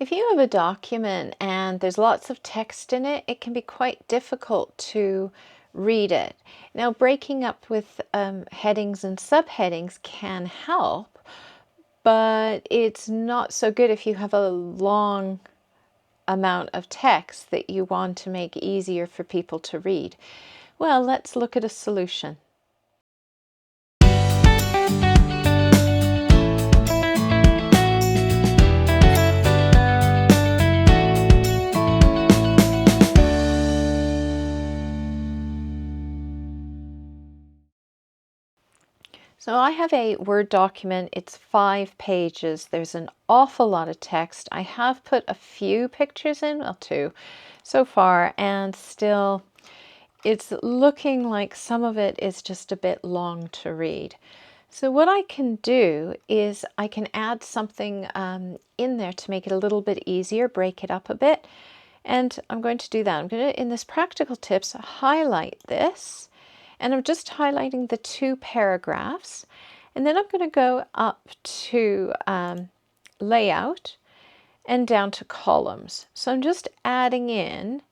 If you have a document and there's lots of text in it, it can be quite difficult to read it. Now, breaking up with headings and subheadings can help, but it's not so good if you have a long amount of text that you want to make easier for people to read. Well, let's look at a solution. So I have a Word document. It's 5 pages. There's an awful lot of text. I have put a few pictures in, well, 2 so far, and still it's looking like some of it is just a bit long to read. So what I can do is I can add something in there to make it a little bit easier, break it up a bit. And I'm going to do that. I'm going to, in this practical tips, highlight this. And I'm just highlighting the 2 paragraphs. And then I'm going to go up to layout and down to columns. So I'm just adding in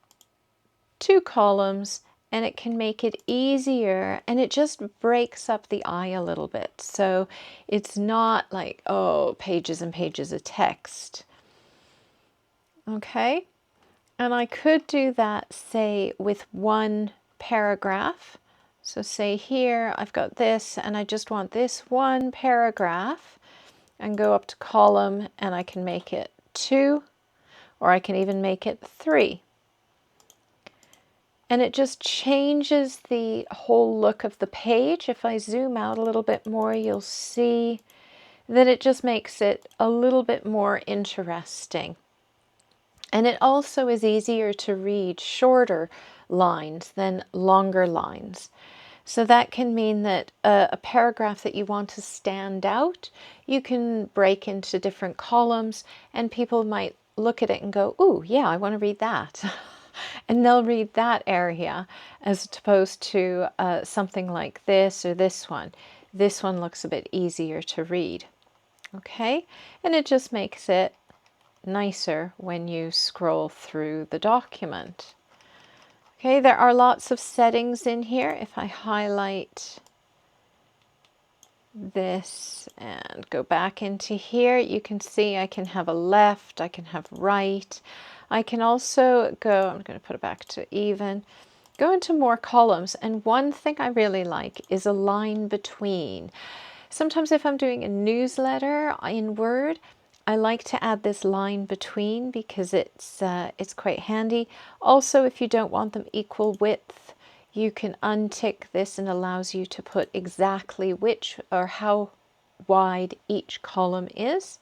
2 columns, and it can make it easier, and it just breaks up the eye a little bit. So it's not like, oh, pages and pages of text. Okay. And I could do that, say, with 1 paragraph. So say here, I've got this, and I just want this 1 paragraph, and go up to column, and I can make it 2, or I can even make it 3. And it just changes the whole look of the page. If I zoom out a little bit more, you'll see that it just makes it a little bit more interesting. And it also is easier to read shorter lines than longer lines. So that can mean that a paragraph that you want to stand out, you can break into different columns, and people might look at it and go, ooh, yeah, I want to read that. And they'll read that area as opposed to something like this or this one. This one looks a bit easier to read. Okay, and it just makes it nicer when you scroll through the document. Okay, there are lots of settings in here. If I highlight this and go back into here, you can see I can have a left, I can have right. I can also go, I'm going to put it back to even, go into more columns. And one thing I really like is a line between. Sometimes if I'm doing a newsletter in Word, I like to add this line between because it's quite handy. Also, if you don't want them equal width, you can untick this and allows you to put exactly which or how wide each column is.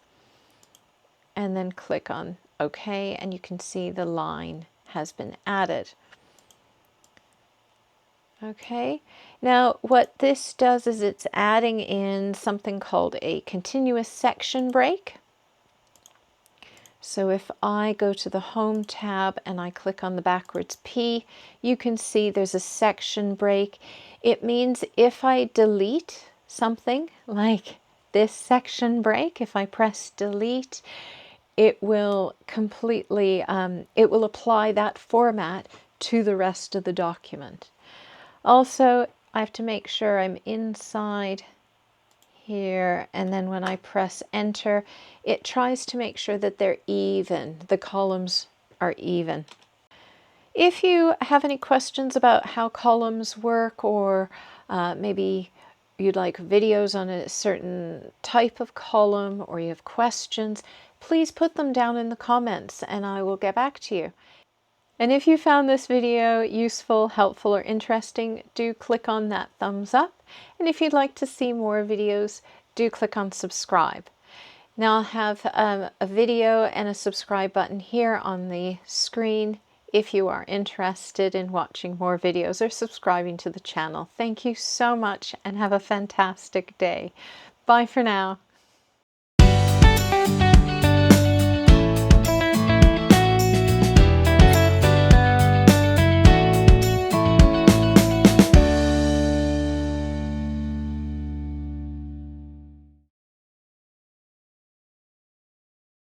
And then click on OK, and you can see the line has been added. Okay, now what this does is it's adding in something called a continuous section break. So if I go to the Home tab and I click on the backwards P, you can see there's a section break. It means if I delete something like this section break, if I press delete, it will completely, it will apply that format to the rest of the document. Also, I have to make sure I'm inside here, and then when I press enter, it tries to make sure that they're even, the columns are even. If you have any questions about how columns work, or maybe you'd like videos on a certain type of column, or you have questions, please put them down in the comments and I will get back to you. And if you found this video useful, helpful, or interesting, do click on that thumbs up. And if you'd like to see more videos, do click on subscribe. Now I'll have a video and a subscribe button here on the screen if you are interested in watching more videos or subscribing to the channel. Thank you so much and have a fantastic day. Bye for now.